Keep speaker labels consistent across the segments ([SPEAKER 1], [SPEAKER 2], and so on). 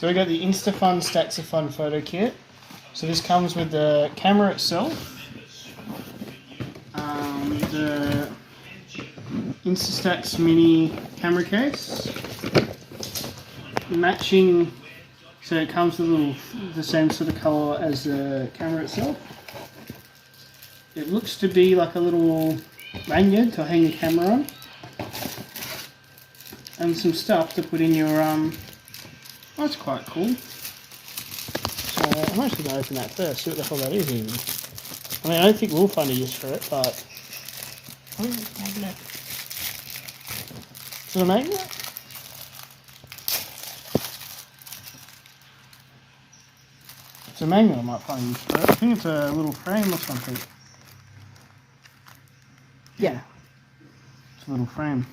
[SPEAKER 1] So we got the InstaFun Stacks of Fun photo kit. So this comes with the camera itself, the Instastax mini camera case, matching. So it comes with the same sort of colour as the camera itself. It looks to be like a little lanyard to hang your camera on, and some stuff to put in your that's quite cool. So I'm actually going to open that first, see what the hell that is even. I mean, I don't think we'll find a use for it, but... Oh, it's a magnet. Is it a magnet? It's a magnet, I might find a use for it. I think it's a little frame or something. Yeah. It's a little frame.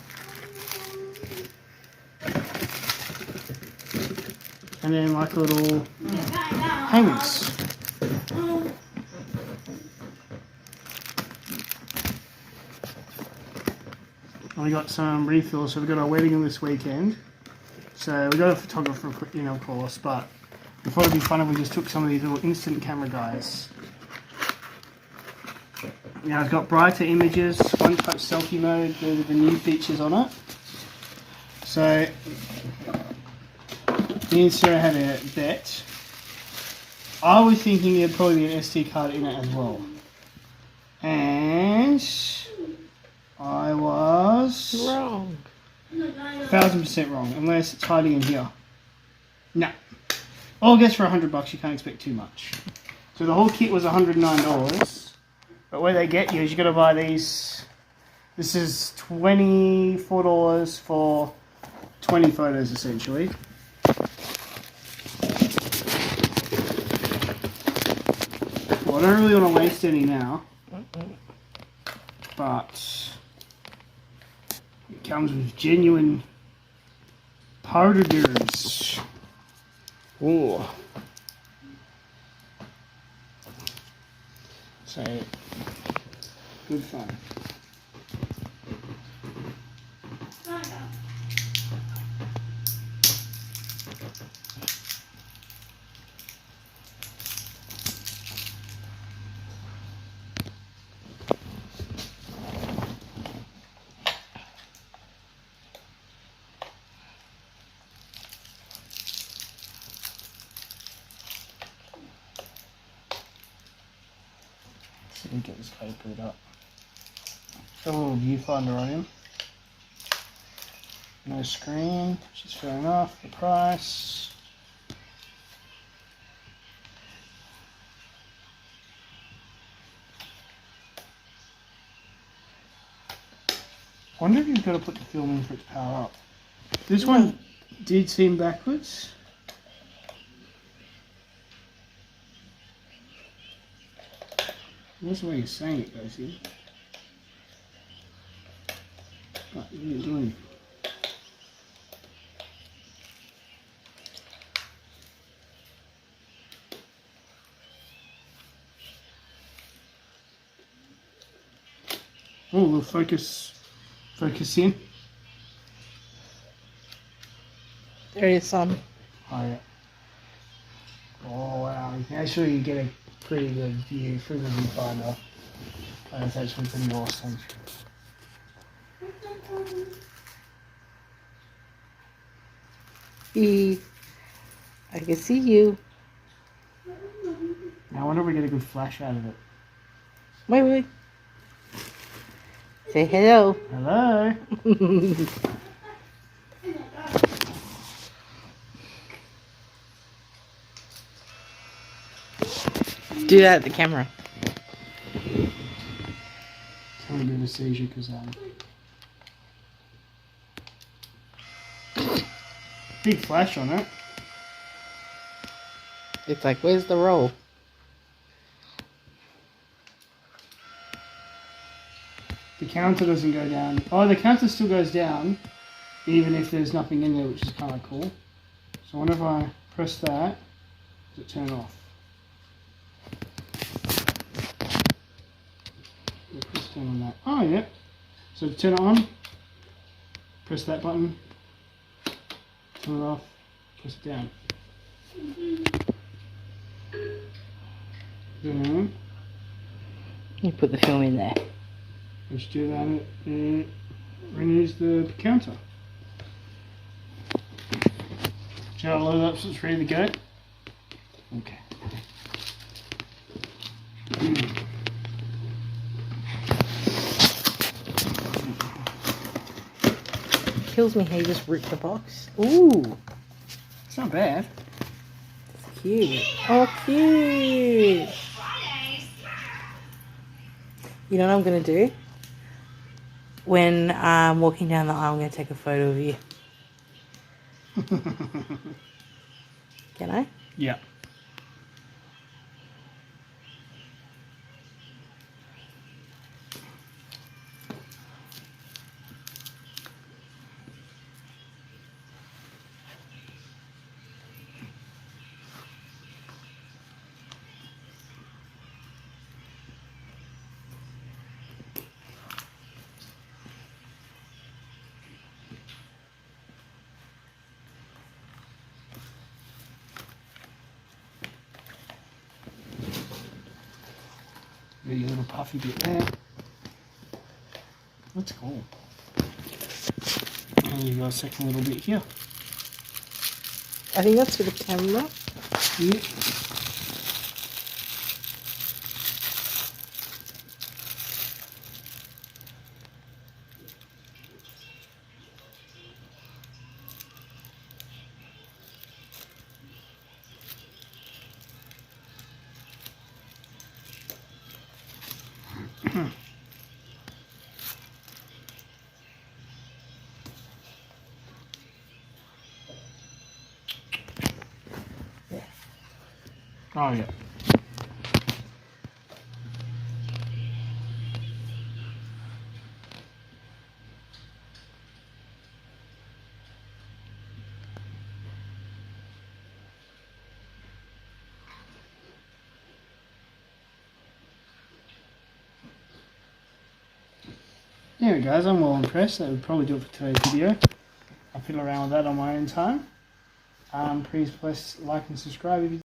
[SPEAKER 1] And then like little hangers. And we got some refills, so we've got our wedding this weekend. So we got a photographer, you know, of course, but we thought it'd be fun if we just took some of these little instant camera guys. Now it's got brighter images, one-touch selfie mode with the new features on it. So me and Sarah had a bet. I was thinking there'd probably be an SD card in it as well. And I was
[SPEAKER 2] wrong.
[SPEAKER 1] 1000% wrong, unless it's hiding in here. No. Well, I guess for $100 you can't expect too much. So the whole kit was $109. But where they get you is you got to buy these. This is $24 for 20 photos essentially. Well, I don't really want to waste any now, but it comes with genuine powders. Ooh. So, good fun. See if we can get this papered up. Got a little viewfinder on him. No screen, which is fair enough. The price. I wonder if you've got to put the film in for it to power up. This one did seem backwards. That's the way you're saying it, goes in. But you didn't do anything. Oh, we'll focus in.
[SPEAKER 2] There is some.
[SPEAKER 1] Oh yeah. Oh wow, actually you get a pretty good view through the viewfinder. That's actually pretty awesome.
[SPEAKER 2] I can see you.
[SPEAKER 1] Now I wonder if we get a good flash out of it.
[SPEAKER 2] Wait. Say hello.
[SPEAKER 1] Hello.
[SPEAKER 2] Do that at the camera.
[SPEAKER 1] It's only good to see you because big flash on it.
[SPEAKER 2] It's like, where's the roll?
[SPEAKER 1] The counter doesn't go down. Oh, the counter still goes down, even if there's nothing in there, which is kind of cool. So whenever I press that, does it turn off? Press down on that. Oh, yeah. So to turn it on, press that button, turn it off, press it down. Then
[SPEAKER 2] You put the film in there.
[SPEAKER 1] let's do that and renews the counter. Shall I load it up so it's ready to go? Okay.
[SPEAKER 2] Kills me how you just ripped the box. Ooh,
[SPEAKER 1] It's not bad.
[SPEAKER 2] cute. Oh, cute. You know what I'm going to do? When I'm walking down the aisle, I'm going to take a photo of you. Can I?
[SPEAKER 1] Yeah. Got your little puffy bit there. That's cool. And you've got a second little bit here.
[SPEAKER 2] I think that's for the camera.
[SPEAKER 1] Yeah. Oh yeah. Anyway guys, I'm well impressed. That would probably do it for today's video. I'll fiddle around with that on my own time. Please press like and subscribe if you